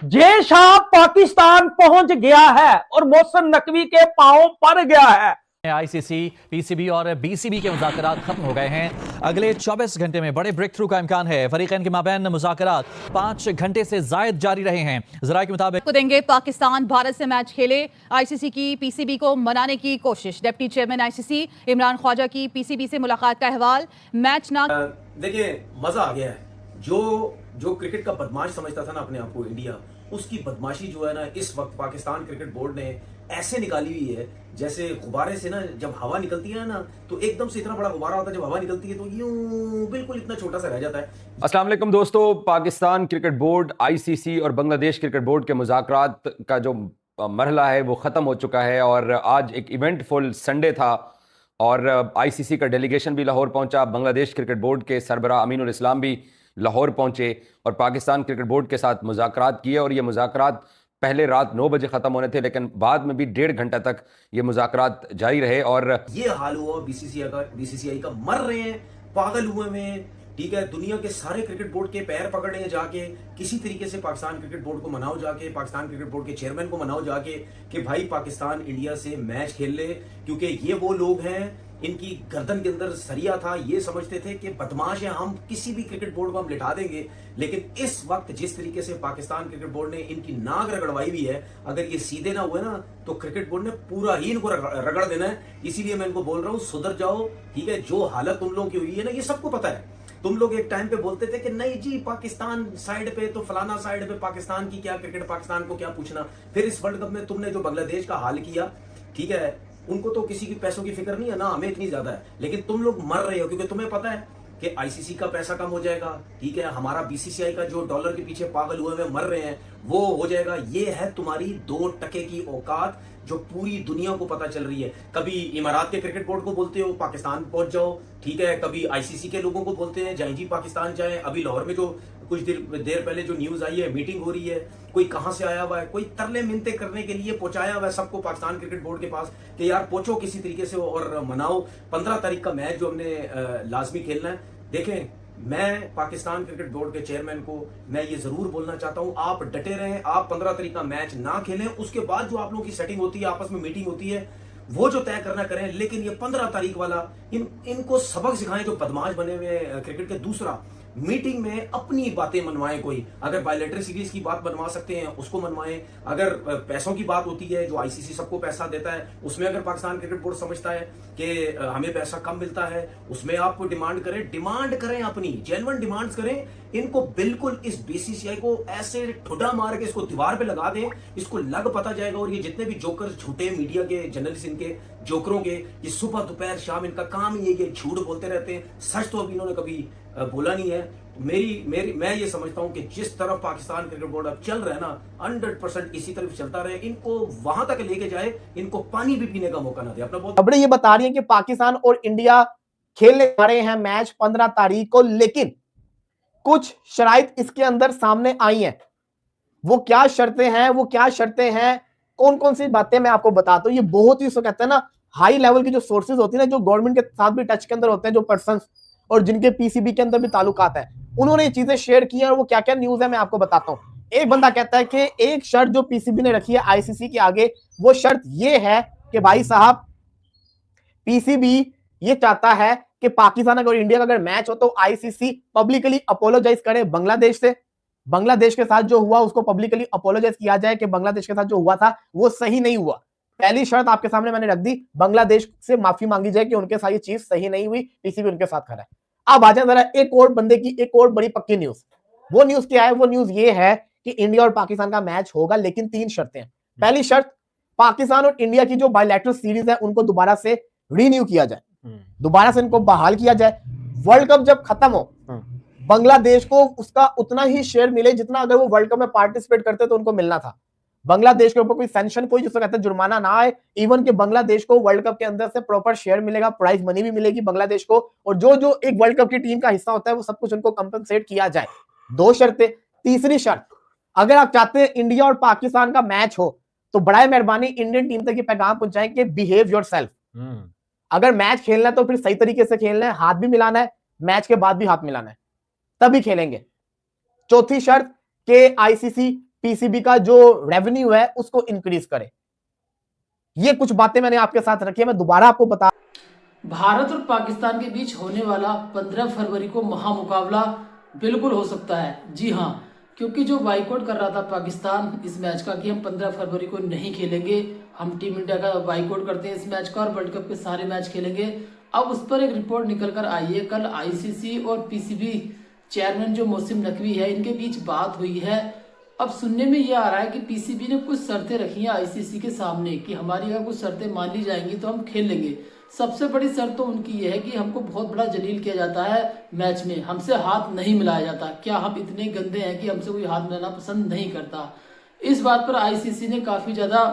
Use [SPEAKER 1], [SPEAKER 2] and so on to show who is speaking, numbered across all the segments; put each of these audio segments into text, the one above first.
[SPEAKER 1] जय शाह पाकिस्तान पहुंच गया है और मोहसिन नकवी के पांव पड़ गया है।
[SPEAKER 2] आईसीसी, पीसीबी और बीसीबी के मुज़ाकरात खत्म हो गए हैं। अगले 24 घंटे में बड़े ब्रेक थ्रू का इम्कान है। फरीकैन के माबैन मुज़ाकरात 5 घंटे से ज़ायद जारी रहे हैं। ज़राए के मुताबिक
[SPEAKER 3] देंगे पाकिस्तान भारत से मैच खेले। आईसीसी की पीसीबी को मनाने की कोशिश। Deputy chairman ICC Imran Khawaja की पीसीबी से मुलाकात का अहवाल। मैच ना
[SPEAKER 4] देखिए, मजा आ गया है। जो क्रिकेट का बदमाश समझता था ना अपने आप को इंडिया, उसकी बदमाशी जो है ना इस वक्त पाकिस्तान क्रिकेट बोर्ड ने ऐसे निकाली हुई है जैसे गुब्बारे से ना जब हवा निकलती है ना तो एकदम से इतना बड़ा गुब्बारा होता है, जब हवा निकलती है तो यूं बिल्कुल इतना छोटा सा रह जाता है।
[SPEAKER 5] अस्सलाम वालेकुम दोस्तों, पाकिस्तान क्रिकेट बोर्ड, आईसीसी और बांग्लादेश क्रिकेट बोर्ड के मुज़ाकरात का जो मरहला है वो ख़त्म हो चुका है और आज एक इवेंटफुल संडे था और आईसीसी का डेलीगेशन भी लाहौर पहुंचा। बांग्लादेश क्रिकेट बोर्ड के सरबराह अमीनुल इस्लाम भी लाहौर पहुंचे और पाकिस्तान क्रिकेट बोर्ड के साथ मुज़ाकरात किए और ये मुज़ाकरात पहले रात 9 बजे ख़त्म होने थे, लेकिन बाद में भी 1.5 घंटा तक ये मुज़ाकरात जारी रहे। और
[SPEAKER 4] ये हाल हुआ बीसीसीआई का मर रहे हैं, पागल हुए में। ठीक है, दुनिया के सारे क्रिकेट बोर्ड के पैर पकड़ने जाके किसी तरीके से पाकिस्तान क्रिकेट बोर्ड को मनाओ जाके, पाकिस्तान क्रिकेट बोर्ड के चेयरमैन को मनाओ जाके कि भाई पाकिस्तान इंडिया से मैच खेल ले, क्योंकि ये वो लोग हैं, इनकी गर्दन के अंदर सरिया था। ये समझते थे कि बदमाश है, हम किसी भी क्रिकेट बोर्ड को हम लिटा देंगे। लेकिन इस वक्त जिस तरीके से पाकिस्तान क्रिकेट बोर्ड ने इनकी नाक रगड़वाई हुई है, अगर ये सीधे ना हुए ना तो क्रिकेट बोर्ड ने पूरा ही इनको रगड़ देना है। इसीलिए मैं इनको बोल रहा हूँ, सुधर जाओ। ठीक है, जो हालत तुम लोगों की हुई है ना, ये सबको पता है। तुम लोग एक टाइम पे बोलते थे कि नहीं जी पाकिस्तान साइड पे तो फलाना साइड पे, पाकिस्तान की क्या क्रिकेट, पाकिस्तान को क्या पूछना। फिर इस वर्ल्ड कप में तुमने जो बांग्लादेश का हाल किया, ठीक है, उनको तो किसी की पैसों की फिक्र नहीं है ना, हमें इतनी ज्यादा है। लेकिन तुम लोग मर रहे हो क्योंकि तुम्हें पता है कि आईसीसी का पैसा कम हो जाएगा। ठीक है, हमारा बीसीसीआई का जो डॉलर के पीछे पागल हुए में मर रहे हैं वो हो जाएगा। ये है तुम्हारी 2 टके की औकात जो पूरी दुनिया को पता चल रही है। कभी इमारात के क्रिकेट बोर्ड को बोलते हो पाकिस्तान पहुंच जाओ, ठीक है, कभी आईसीसी के लोगों को बोलते हैं जाएं जी पाकिस्तान जाएं। अभी लाहौर में जो कुछ देर पहले जो न्यूज आई है, मीटिंग हो रही है, कोई कहां से आया हुआ है, कोई तरले मिनते करने के लिए पहुंचाया हुआ है सबको पाकिस्तान क्रिकेट बोर्ड के पास कि यार पहुंचो किसी तरीके से और मनाओ 15 तारीख का मैच जो हमने लाजमी खेलना है। देखें, मैं पाकिस्तान क्रिकेट बोर्ड के चेयरमैन को मैं ये जरूर बोलना चाहता हूं, आप डटे रहें। आप 15 तारीख का मैच ना खेलें, उसके बाद जो आप लोगों की सेटिंग होती है, आपस में मीटिंग होती है, वो जो तय करना करें। लेकिन ये 15 तारीख वाला इनको सबक सिखाएं जो बदमाश बने हुए क्रिकेट के। दूसरा, मीटिंग में अपनी बातें मनवाएं। कोई अगर बायलैटरल सीरीज की बात बनवा सकते हैं उसको मनवाएं। अगर पैसों की बात होती है, जो आईसीसी सबको पैसा देता है, उसमें अगर पाकिस्तान क्रिकेट बोर्ड समझता है कि हमें पैसा कम मिलता है, उसमें आप डिमांड करें, अपनी जेन्युइन डिमांड्स करें। इनको बिल्कुल इस बीसीसीआई को ऐसे ठुड्डा मार के इसको दीवार पे लगा दें, इसको लग पता जाएगा। और ये जितने भी जोकर झूठे मीडिया के जर्नलिस्ट, इनके जोकरों के, ये सुबह दोपहर शाम इनका काम ही है, ये झूठ बोलते रहते हैं। सच तो अभी इन्होंने कभी बोला नहीं है। मैं ये समझता हूं कि जिस तरफ पाकिस्तान क्रिकेट बोर्ड अब चल रहा है ना, 100% इसी तरफ चलता रहे, इनको वहां तक लेके जाए, इनको पानी भी पीने का मौका ना दे। अपना बहुत
[SPEAKER 1] खबरें ये बता रही है कि पाकिस्तान और इंडिया खेलने जा रहे हैं मैच 15 तारीख को, लेकिन कुछ शराइत इसके अंदर सामने आई हैं। वो क्या शर्तें हैं, कौन कौन सी बातें मैं आपको बताता हूं। ये बहुत ही कहते हैं ना हाई लेवल की जो सोर्सेज होती है ना, जो गवर्नमेंट के साथ भी टच के अंदर होते हैं, जो पर्सन और जिनके पीसीबी के अंदर भी ताल्लुकात है, उन्होंने ये चीजें शेयर की हैं। और वो क्या क्या न्यूज है मैं आपको बताता हूं। एक बंदा कहता है कि एक शर्त जो पीसीबी ने रखी है आईसीसी के आगे, वो शर्त ये है कि भाई साहब पीसीबी ये चाहता है कि पाकिस्तान अगर इंडिया का अगर मैच हो तो आईसीसी पब्लिकली अपोलोजाइज करे बांग्लादेश से। बांग्लादेश के साथ जो हुआ उसको पब्लिकली अपोलोजाइज किया जाए कि बांग्लादेश के साथ जो हुआ था वो सही नहीं हुआ। पहली शर्त आपके सामने मैंने रख दी, बांग्लादेश से माफी मांगी जाए कि उनके साथ ये चीज सही नहीं हुई, पीसीबी उनके साथ खड़ा है। अब आ जाए जरा एक और बंदे की एक और बड़ी पक्की न्यूज। वो न्यूज क्या है? वो न्यूज ये है कि इंडिया और पाकिस्तान का मैच होगा, लेकिन 3 शर्तें हैं। पहली शर्त, पाकिस्तान और इंडिया की जो बायलैटरल सीरीज है उनको दोबारा से रीन्यू किया जाए, दोबारा से इनको बहाल किया जाए। वर्ल्ड कप जब खत्म हो, बांग्लादेश को उसका उतना ही शेयर मिले जितना अगर वो वर्ल्ड कप में पार्टिसिपेट करते तो उनको मिलना था। बांग्लादेश के ऊपर कोई सैंक्शन, कोई जिसको कहते हैं जुर्माना ना आए। इवन कि बांग्लादेश को वर्ल्ड कप के अंदर से प्रॉपर शेयर मिलेगा, प्राइज मनी भी मिलेगी बांग्लादेश को, और जो जो एक वर्ल्ड कप की टीम का हिस्सा होता है वो सब कुछ उनको कंपनसेट किया जाए। 2 शर्तें। तीसरी शर्त, अगर आप चाहते हैं इंडिया और पाकिस्तान का मैच हो तो बड़ा मेहरबानी इंडियन टीम तक ये पैगाम पहुंचाएं कि बिहेव योरसेल्फ। अगर मैच खेलना है तो फिर सही तरीके से खेलना है, हाथ भी मिलाना है, मैच के बाद भी हाथ मिलाना है, तभी खेलेंगे। चौथी शर्त के आईसीसी पीसीबी का जो रेवेन्यू है उसको इंक्रीज करे। ये कुछ बातें मैंने आपके साथ रखी है, मैं दोबारा आपको बता।
[SPEAKER 6] भारत और पाकिस्तान के बीच होने वाला 15 फरवरी को महामुकाबला बिल्कुल हो सकता है। जी हाँ, क्योंकि जो बाइकआउट कर रहा था पाकिस्तान इस मैच का कि हम 15 फरवरी को नहीं खेलेंगे, हम टीम इंडिया का बाइकआउट करते हैं इस मैच का और वर्ल्ड कप के सारे मैच खेलेंगे। अब उस पर एक रिपोर्ट निकल कर आई है। कल आईसीसी और पीसीबी चेयरमैन जो मोहसिन नकवी है, इनके बीच बात हुई है। अब सुनने में ये आ रहा है कि पीसीबी ने कुछ शर्तें रखी हैं आईसीसी के सामने कि हमारी अगर कुछ शर्तें मान ली जाएंगी तो हम खेल लेंगे। सबसे बड़ी शर्त तो उनकी ये है कि हमको बहुत बड़ा जलील किया जाता है मैच में, हमसे हाथ नहीं मिलाया जाता। क्या हम इतने गंदे हैं कि हमसे कोई हाथ मिलाना पसंद नहीं करता? इस बात पर आईसीसी ने काफी ज्यादा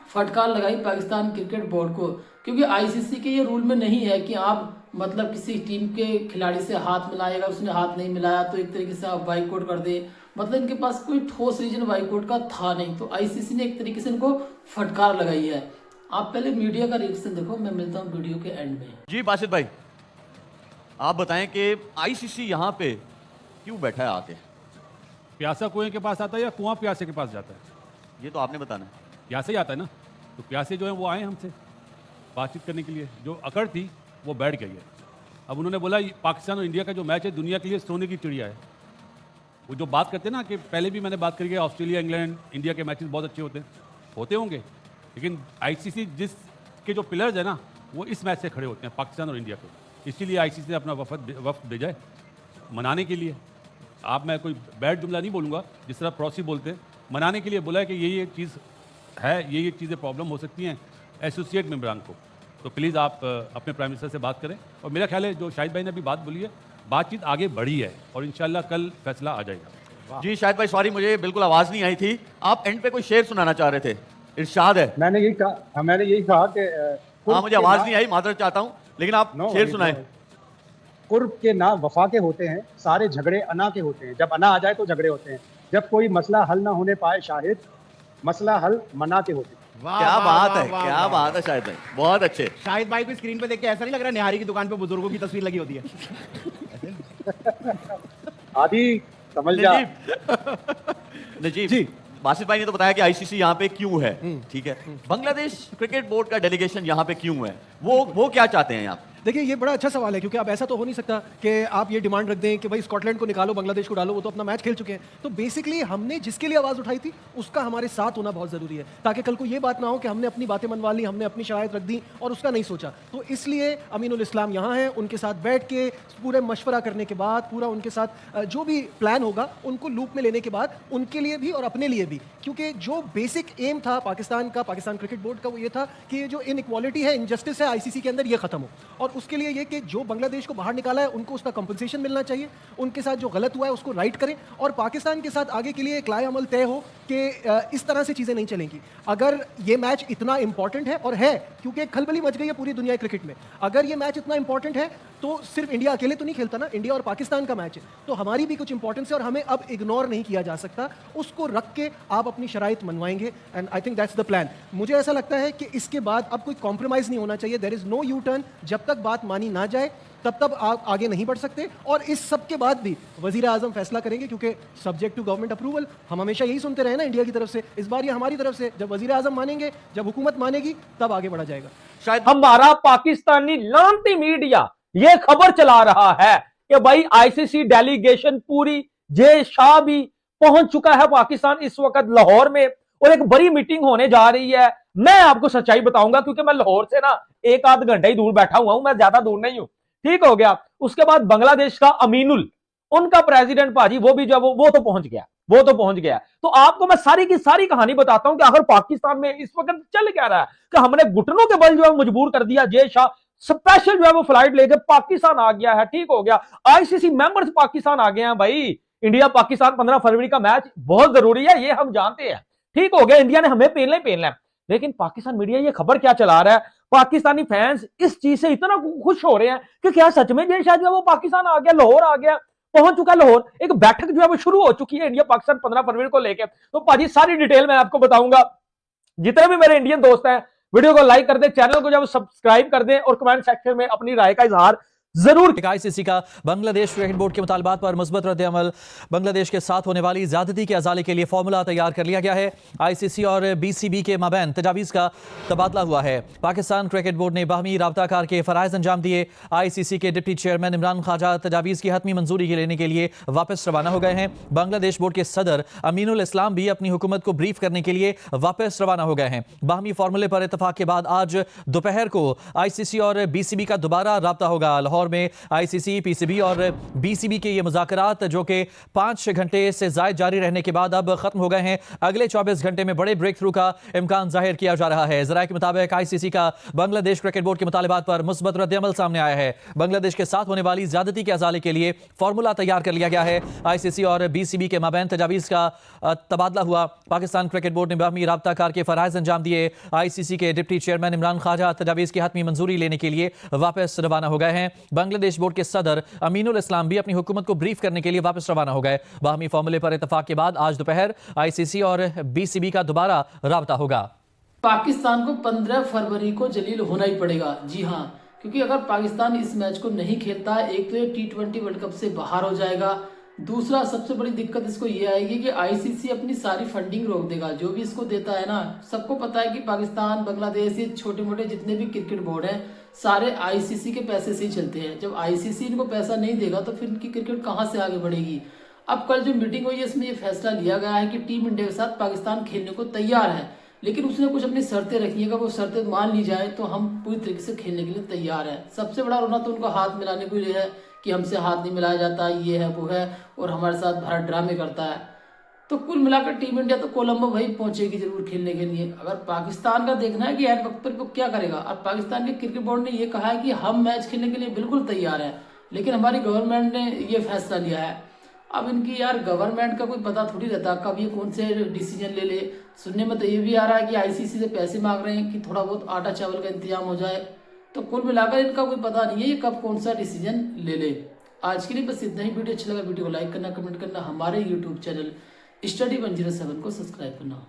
[SPEAKER 6] फटकार लगाई पाकिस्तान क्रिकेट बोर्ड को, क्योंकि आईसीसी के ये रूल में नहीं है कि आप मतलब किसी टीम के खिलाड़ी से हाथ मिलाएगा, उसने हाथ नहीं मिलाया तो एक तरीके से आप बाइकआउट कर दे। मतलब इनके पास कोई ठोस रीजन बाइकआउट का था नहीं, तो आईसीसी ने एक तरीके से इनको फटकार लगाई है। आप पहले मीडिया का रिएक्शन देखो, मैं मिलता हूँ वीडियो के एंड में।
[SPEAKER 7] जी बासित भाई, आप बताएं कि आईसीसी यहाँ पे क्यों बैठा है आके?
[SPEAKER 8] प्यासा कुएं के पास आता है या कुआं प्यासे के पास जाता है?
[SPEAKER 7] ये तो आपने बताना है।
[SPEAKER 8] प्यासे ही आता है ना, तो प्यासे जो है वो आए हमसे बातचीत करने के लिए। जो अकड़ थी वो बैठ गई है। अब उन्होंने बोला पाकिस्तान और इंडिया का जो मैच है दुनिया के लिए सोने की चिड़िया है। वो जो बात करते हैं ना कि पहले भी मैंने बात करी है, ऑस्ट्रेलिया इंग्लैंड इंडिया के मैचेस बहुत अच्छे होते होंगे, लेकिन आईसीसी जिस के जो पिलर्स है ना वो इस मैच से खड़े होते हैं, पाकिस्तान और इंडिया के। इसीलिए आईसीसी ने अपना वफ्द भेजा है मनाने के लिए। आप मैं कोई बैड जुमला नहीं बोलूँगा, जिस तरह प्रॉसी बोलते हैं, मनाने के लिए बोला है कि ये चीज़ है, ये चीज़ें प्रॉब्लम हो सकती हैं एसोसिएट मेंबरान को। तो प्लीज़ आप अपने प्राइम मिनिस्टर से बात करें। और मेरा ख्याल है जो शाहिद भाई ने अभी बात बोली है, बातचीत आगे बढ़ी है और इंशाल्लाह कल फैसला आ जाएगा।
[SPEAKER 7] जी शाहिद भाई, सॉरी मुझे बिल्कुल आवाज़ नहीं आई थी। आप एंड पे कोई शेर सुनाना चाह रहे थे, इरशाद है।
[SPEAKER 9] मैंने यही कहा कि
[SPEAKER 7] हाँ, मुझे आवाज़ नहीं आई, माजरत चाहता हूँ, लेकिन आप शेर सुनाएं।
[SPEAKER 9] कुर्ब के ना वफा के होते हैं, सारे झगड़े अना के होते हैं। जब अना आ जाए तो झगड़े होते हैं। जब कोई मसला हल ना होने पाए शाहिद, मसला हल मना के होते हैं।
[SPEAKER 7] क्या बात है, क्या बात है शाहिद भाई, बहुत अच्छे।
[SPEAKER 10] शाहिद भाई को स्क्रीन पे देख के ऐसा नहीं लग रहा निहारी की दुकान पे बुजुर्गों की तस्वीर लगी होती है?
[SPEAKER 9] आदि समझ जा।
[SPEAKER 7] नजीब जी, बासित भाई ने तो बताया कि आईसीसी यहाँ पे क्यों है, ठीक है। बांग्लादेश क्रिकेट बोर्ड का डेलीगेशन यहाँ पे क्यों है, वो क्या चाहते हैं यहाँ?
[SPEAKER 11] देखिए ये बड़ा अच्छा सवाल है, क्योंकि अब ऐसा तो हो नहीं सकता कि आप ये डिमांड रख दें कि भाई स्कॉटलैंड को निकालो, बांग्लादेश को डालो, वो तो अपना मैच खेल चुके हैं। तो बेसिकली हमने जिसके लिए आवाज़ उठाई थी उसका हमारे साथ होना बहुत ज़रूरी है, ताकि कल को ये बात ना हो कि हमने अपनी बातें मनवा ली, हमने अपनी शराइत रख दी और उसका नहीं सोचा। तो इसलिए अमीनुल इस्लाम यहाँ हैं, उनके साथ बैठ के पूरे मशवरा करने के बाद, पूरा उनके साथ जो भी प्लान होगा उनको लूप में लेने के बाद, उनके लिए भी और अपने लिए भी, क्योंकि जो बेसिक एम था पाकिस्तान क्रिकेट बोर्ड का, वो ये था कि जो इनइक्वालिटी है, इनजस्टिस है आईसीसी के अंदर, ये खत्म हो। और उसके लिए ये कि जो बांग्लादेश को बाहर निकाला है उनको उसका कंपनसेशन मिलना चाहिए, उनके साथ जो गलत हुआ है उसको राइट करें, और पाकिस्तान के साथ आगे के लिए एक लाए अमल तय हो कि इस तरह से चीज़ें नहीं चलेंगी। अगर ये मैच इतना इंपॉर्टेंट है, और है क्योंकि खलबली मच गई है पूरी दुनिया क्रिकेट में, अगर ये मैच इतना इंपॉर्टेंट है तो सिर्फ इंडिया अकेले तो नहीं खेलता ना, इंडिया और पाकिस्तान का मैच है, तो हमारी भी कुछ इंपॉर्टेंस है और हमें अब इग्नोर नहीं किया जा सकता। उसको रख के आप अपनी शराइत मनवाएंगे, and I think that's the plan. मुझे ऐसा लगता है कि इसके बाद अब कोई कॉम्प्रोमाइज़ नहीं होना चाहिए। There is no U turn. जब तक बात मानी ना जाए तब आप आगे नहीं बढ़ सकते। और इस सब के बाद भी वजीर आजम फैसला करेंगे, क्योंकि सब्जेक्ट टू गवर्नमेंट अप्रूवल, हम हमेशा यही सुनते रहे ना इंडिया की तरफ से, इस बार ये हमारी तरफ से, जब वजीर आजम मानेंगे, जब हुकूमत मानेगी, तब आगे बढ़ा जाएगा।
[SPEAKER 7] शायद
[SPEAKER 12] हमारा पाकिस्तानी लानती मीडिया ये खबर चला रहा है कि भाई आईसीसी डेलीगेशन पूरी जे शाह भी पहुंच चुका है पाकिस्तान इस वक्त लाहौर में, और एक बड़ी मीटिंग होने जा रही है। मैं आपको सच्चाई बताऊंगा, क्योंकि मैं लाहौर से ना 1-8 घंटे ही दूर बैठा हुआ हूं, मैं ज्यादा दूर नहीं हूं, ठीक हो गया। उसके बाद बांग्लादेश का अमीनुल, उनका प्रेसिडेंट भाजी, वो भी जब वो तो पहुंच गया। तो आपको मैं सारी की सारी कहानी बताता हूं कि आखिर पाकिस्तान में इस वक्त चल क्या रहा है, कि हमने घुटनों के बल जो है मजबूर कर दिया। जय शाह स्पेशल जो है वो फ्लाइट लेके पाकिस्तान आ गया है, ठीक हो गया। आईसीसी मेंबर्स पाकिस्तान आ गए हैं भाई। इंडिया पाकिस्तान 15 फरवरी का मैच बहुत जरूरी है, ये हम जानते हैं, ठीक हो गया। इंडिया ने हमें पेलना है, लेकिन पाकिस्तान मीडिया ये खबर क्या चला रहा है, पाकिस्तानी फैंस इस चीज से इतना खुश हो रहे हैं कि क्या सच में जय शाह जो है वो पाकिस्तान आ गया, लाहौर आ गया, पहुंच चुका लाहौर। एक बैठक जो है वो शुरू हो चुकी है इंडिया पाकिस्तान 15 फरवरी को लेकर। तो पाजी सारी डिटेल मैं आपको बताऊंगा। जितने भी मेरे इंडियन दोस्त हैं, वीडियो को लाइक कर दें, चैनल को जब सब्सक्राइब कर दें और कमेंट सेक्शन में अपनी राय का इजहार जरूर।
[SPEAKER 2] आईसीसी का बांग्लादेश क्रिकेट बोर्ड के मुतालबात पर मुस्बत रद्द-ए-अमल। बांग्लादेश के साथ होने वाली ज्यादती के अजाले के लिए फॉर्मूला तैयार कर लिया गया है। आईसीसी और बीसीबी के माबैन तजावीज़ का तबादला हुआ है। पाकिस्तान क्रिकेट बोर्ड ने बाहमी राबताकार के फराइज अंजाम दिए। आईसीसी के डिप्टी चेयरमैन इमरान ख्वाजा तजावीज़ की हतमी मंजूरी लेने के लिए वापस रवाना हो गए हैं। बांग्लादेश बोर्ड के सदर अमीनुल इस्लाम भी अपनी हुकूमत को ब्रीफ करने के लिए वापस रवाना हो गए हैं। बाहमी फॉर्मूले पर इतफाक के बाद आज दोपहर को आईसीसी और बीसीबी का दोबारा राब्ता होगा। लाहौर में आईसीसी, पीसीबी और बीसीबी के ये मुज़ाकरात जो कि 5 घंटे से ज़ायद जारी रहने के बाद अब खत्म हो गए हैं। अगले 24 घंटे में बड़े ब्रेक थ्रू का इम्कान जाहिर किया जा रहा है। ज़राए के मुताबिक आईसीसी का बांग्लादेश क्रिकेट बोर्ड के मुतालिबात पर मुस्बत रद्द-ए-अमल सामने आया है। बांग्लादेश के साथ होने वाली ज्यादती के अजाले के लिए फॉर्मूला तैयार कर लिया गया है। आईसीसी और बीसीबी के माबैन तजावीज़ का तबादला हुआ। पाकिस्तान क्रिकेट बोर्ड ने बाहमी राब्ताकार के फराइज अंजाम दिए। आईसीसी के डिप्टी चेयरमैन इमरान ख्वाजा तजावीज़ की हतमी मंजूरी लेने के लिए वापस रवाना हो गए हैं। बांग्लादेश बोर्ड के सदर अमीनुल इस्लाम भी अपनी हुकूमत को ब्रीफ करने के लिए वापस रवाना हो गए। बाहमी फॉर्मूले पर इत्तफाक के बाद आज दोपहर आईसीसी और बीसीबी का दोबारा राब्ता होगा।
[SPEAKER 6] पाकिस्तान को 15 फरवरी को जलील होना ही पड़ेगा। जी हाँ, क्योंकि अगर पाकिस्तान इस मैच को नहीं खेलता, एक तो ये T20 वर्ल्ड कप से बाहर हो जाएगा। दूसरा सबसे बड़ी दिक्कत इसको ये आएगी कि आईसीसी अपनी सारी फंडिंग रोक देगा। जो भी इसको देता है ना, सबको पता है कि पाकिस्तान, बांग्लादेश, ये छोटे मोटे जितने भी क्रिकेट बोर्ड हैं सारे आईसीसी के पैसे से ही चलते हैं। जब आईसीसी इनको पैसा नहीं देगा तो फिर इनकी क्रिकेट कहाँ से आगे बढ़ेगी। अब कल जो मीटिंग हुई है इसमें ये फैसला लिया गया है कि टीम इंडिया के साथ पाकिस्तान खेलने को तैयार है, लेकिन उसने कुछ अपनी शर्तें रखी है। वो शर्तें मान ली जाए तो हम पूरी तरीके से खेलने के लिए तैयार है। सबसे बड़ा रोना तो उनका हाथ मिलाने को ये है कि हमसे हाथ नहीं मिलाया जाता, ये है वो है, और हमारे साथ भारत ड्रामे करता है। तो कुल मिलाकर टीम इंडिया तो कोलंबो भाई पहुंचेगी जरूर खेलने के लिए। अगर पाकिस्तान का देखना है कि एंड वक्त पर वो क्या करेगा, और पाकिस्तान के क्रिकेट बोर्ड ने ये कहा है कि हम मैच खेलने के लिए बिल्कुल तैयार हैं, लेकिन हमारी गवर्नमेंट ने ये फैसला लिया है। अब इनकी यार गवर्नमेंट का कोई पता थोड़ी रहता कब ये कौन से डिसीजन ले ले। सुनने में तो ये भी आ रहा है कि आईसीसी से पैसे मांग रहे हैं कि थोड़ा बहुत आटा चावल का इंतजाम हो जाए। तो कुल मिलाकर इनका कोई पता नहीं है ये कब कौन सा डिसीजन ले ले। आज के लिए बस इतना ही। वीडियो अच्छा लगा वीडियो को लाइक करना, कमेंट करना, हमारे यूट्यूब चैनल स्टडी 107 को सब्सक्राइब करना।